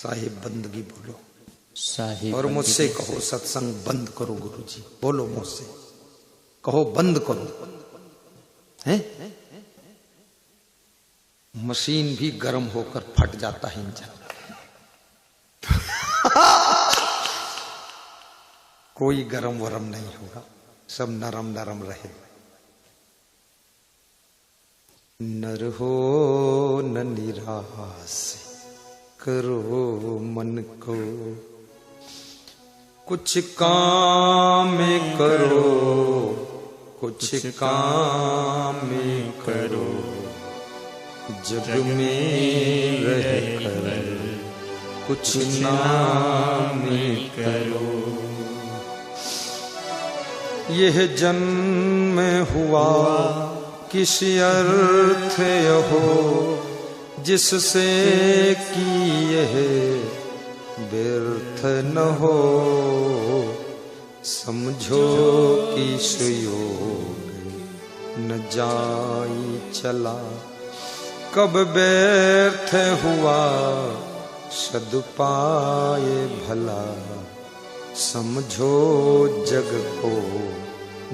साहिब बंदगी बोलो साहिब और मुझसे कहो सत्संग बंद करो गुरुजी। बोलो मुझसे कहो बंद करो। हैं? मशीन भी गर्म होकर फट जाता है इंजन। कोई गरम वरम नहीं होगा, सब नरम नरम रहे। नर हो न निराश करो मन को, कुछ काम करो, कुछ काम करो, जग में रह कर कुछ नाम करो। यह जन्म हुआ किस अर्थ हो, जिससे कि यह व्यर्थ न हो। समझो कि सुयोग न जाई चला, कब व्यर्थ हुआ सदुपाय भला। समझो जग को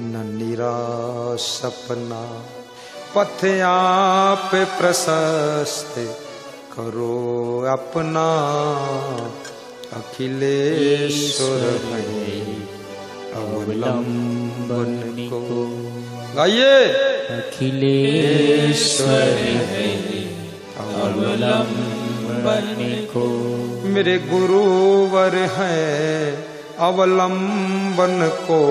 न निराश अपना, पथ आप प्रशस्त करो अपना। अखिलेश्वर है अवलंबन को। गाइए। अखिलेश्वर है अवलंबन को, मेरे गुरुवर है अवलंबन को।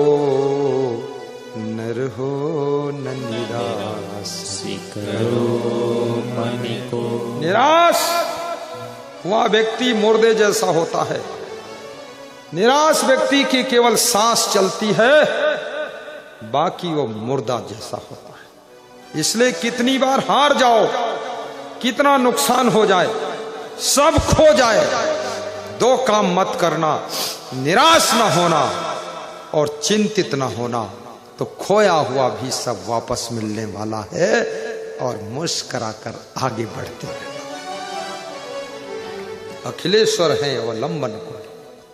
नर हो न निराश करो मन को। निराश हुआ व्यक्ति मुर्दे जैसा होता है। निराश व्यक्ति की केवल सांस चलती है, बाकी वो मुर्दा जैसा होता है। इसलिए कितनी बार हार जाओ, कितना नुकसान हो जाए, सब खो जाए, दो काम मत करना, निराश न होना और चिंतित न होना। तो खोया हुआ भी सब वापस मिलने वाला है और मुस्कुराकर आगे बढ़ते हैं। अखिलेश्वर है अवलंबन को,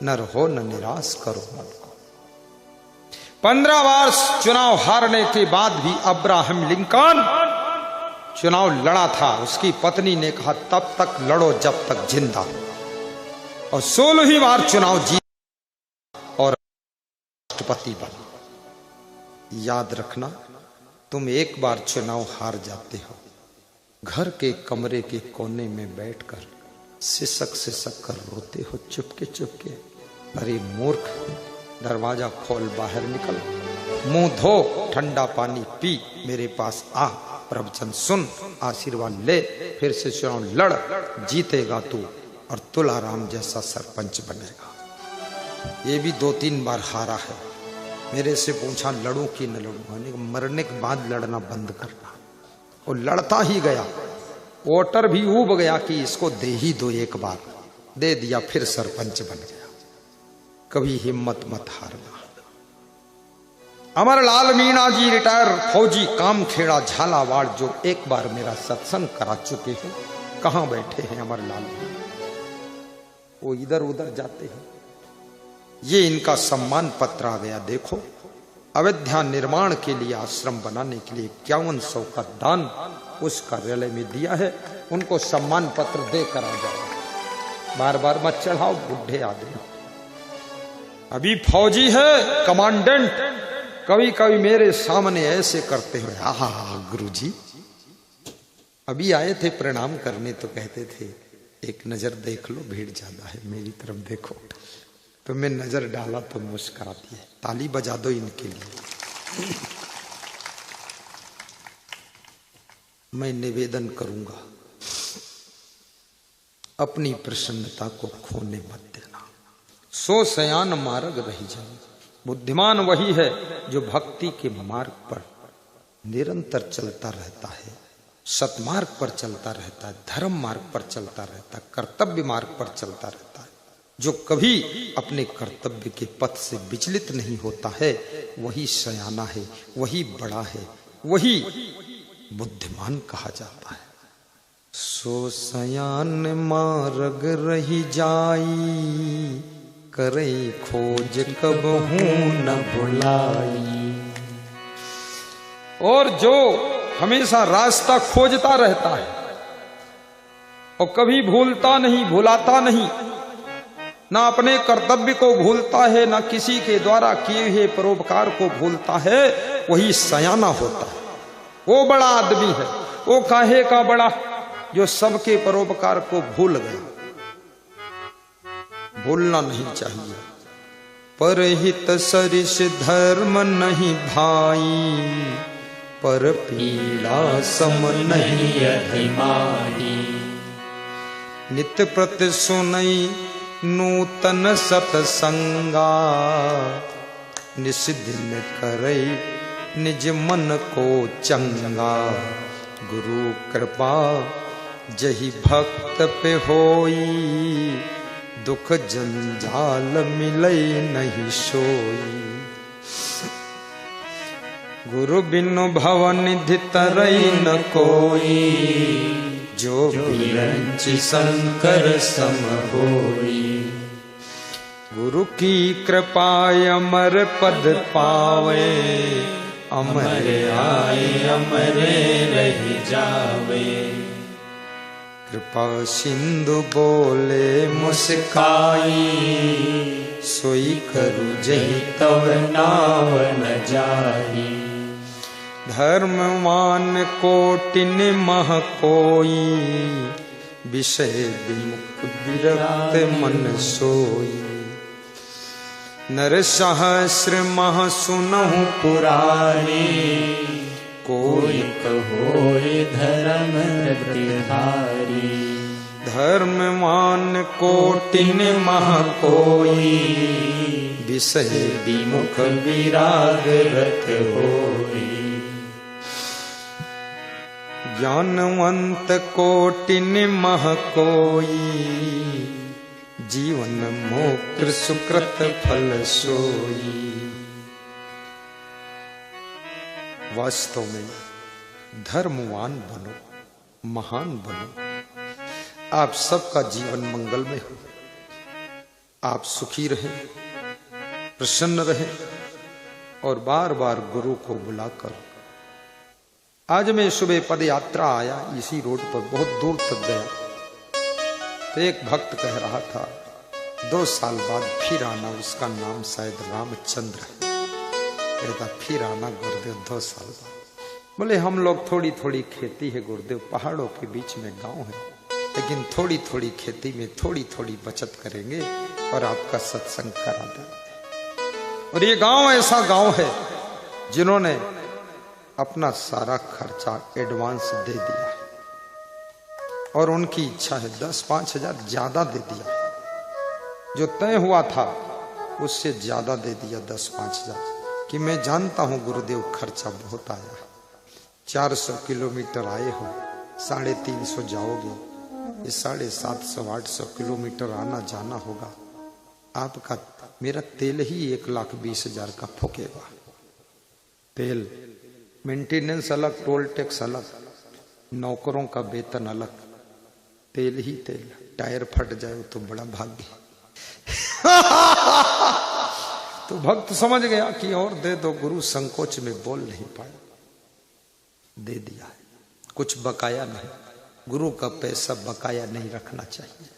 नर हो न निराश करो मन को। 15 बार चुनाव हारने के बाद भी अब्राहम लिंकन चुनाव लड़ा था। उसकी पत्नी ने कहा तब तक लड़ो जब तक जिंदा हो, और 16वीं बार चुनाव जीत और राष्ट्रपति बना। याद रखना, तुम एक बार चुनाव हार जाते हो, घर के कमरे के कोने में बैठकर सिसक सिसक कर रोते हो चुपके चुपके। अरे मूर्ख, दरवाजा खोल, बाहर निकल, मुंह धो, ठंडा पानी पी, मेरे पास आ, प्रवचन सुन, आशीर्वाद ले, फिर से चुनाव लड़, जीतेगा तू और तुलाराम जैसा सरपंच बनेगा। ये भी 2-3 बार हारा है। मेरे से पूछा लड़ूं कि न लड़ूं, मरने के बाद लड़ना बंद करना। वो लड़ता ही गया, वोटर भी उब गया कि इसको दे ही दो, एक बार दे दिया, फिर सरपंच बन गया। कभी हिम्मत मत हारना। अमरलाल मीणा जी रिटायर फौजी, कामखेड़ा झालावाड़, जो एक बार मेरा सत्संग करा चुके हैं। कहां बैठे हैं अमरलाल? वो इधर उधर जाते हैं। ये इनका सम्मान पत्र आ गया, देखो। अयोध्या निर्माण के लिए, आश्रम बनाने के लिए 5100 का दान उस कार्यालय में दिया है। उनको सम्मान पत्र देकर आ जाओ, बार बार मत चढ़ाओ, बुढ़े आदमी। अभी फौजी है, कमांडेंट, कभी कभी मेरे सामने ऐसे करते हुए, आहा गुरुजी। अभी आए थे प्रणाम करने तो कहते थे एक नजर देख लो, भीड़ ज्यादा है, मेरी तरफ देखो। तो मैं नजर डाला तो मुस्कुराती है। ताली बजा दो इनके लिए। मैं निवेदन करूंगा, अपनी प्रसन्नता को खोने मत देना। सो सयान मार्ग रही जाए। बुद्धिमान वही है जो भक्ति के मार्ग पर निरंतर चलता रहता है, सतमार्ग पर चलता रहता है, धर्म मार्ग पर चलता रहता है, कर्तव्य मार्ग पर चलता रहता है। जो कभी अपने कर्तव्य के पथ से विचलित नहीं होता है, वही सयाना है, वही बड़ा है, वही बुद्धिमान कहा जाता है। सो सयान मार्ग रही जाई, करे खोज कब हूं न भुलाई। और जो हमेशा रास्ता खोजता रहता है और कभी भूलता नहीं, भुलाता नहीं, ना अपने कर्तव्य को भूलता है, ना किसी के द्वारा किए हुए परोपकार को भूलता है, वही सयाना होता है। वो बड़ा आदमी है। वो काहे का बड़ा, जो सबके परोपकार को भूल गया। भूलना नहीं चाहिए। परहित सरिस धर्म नहीं भाई, पर पीड़ा सम नहीं अधिमाही। नित्य प्रति सुनई नूतन सतसंगा, निस दिन करई निज मन को चंगा। गुरु कृपा जही भक्त पे होई, दुख जंजाल मिलई नहीं सोई। गुरु बिनु भवन निधि तरई न कोई, जो बिरंचि शंकर सम होई। गुरु की कृपा अमर पद पावे, अमर आए अमरे रह जावे। कृपा सिंधु बोले मुस्काई, सोई करू जही तव नाव न जाई। धर्मवान कोटिन मह कोई, विषय विमुख विरक्त मन सोई। नर सहस्र मह सुनहु पुरारी, कोई होय धर्म प्रतिहारी। धर्मवान कोटिन मह कोई, विषय विमुख विराग रत होई। ज्ञानवंत कोटिन मह कोई, जीवन मोक्ष सुकृत फल सोई। वास्तव में धर्मवान बनो, महान बनो। आप सबका जीवन मंगलमय हो, आप सुखी रहें, प्रसन्न रहें और बार बार गुरु को बुलाकर। आज मैं सुबह पद यात्रा आया, इसी रोड पर बहुत दूर तक गया तो एक भक्त कह रहा था 2 साल बाद फिर आना, उसका नाम शायद रामचंद्र है। कहता फिर आना गुरुदेव 2 साल बाद। बोले हम लोग थोड़ी थोड़ी खेती है गुरुदेव, पहाड़ों के बीच में गांव है, लेकिन थोड़ी थोड़ी खेती में थोड़ी थोड़ी बचत करेंगे और आपका सत्संग करा देंगे। और ये गांव ऐसा गांव है जिन्होंने अपना सारा खर्चा एडवांस दे दिया है और उनकी इच्छा है 10-5 हजार ज्यादा दे दिया। जो तय हुआ था उससे ज्यादा दे दिया 10-5 हजार, कि मैं जानता हूं गुरुदेव खर्चा बहुत आया। 400 किलोमीटर आए हो, 350 जाओगे, ये 750-800 किलोमीटर आना जाना होगा आपका। मेरा तेल ही 1,20,000 का फूकेगा। तेल, मेंटेनेंस अलग, टोल टैक्स अलग, नौकरों का वेतन अलग, तेल ही तेल। टायर फट जाए तो बड़ा भाग्य। तो भक्त समझ गया कि और दे दो। गुरु संकोच में बोल नहीं पाया, दे दिया है। कुछ बकाया नहीं। गुरु का पैसा बकाया नहीं रखना चाहिए।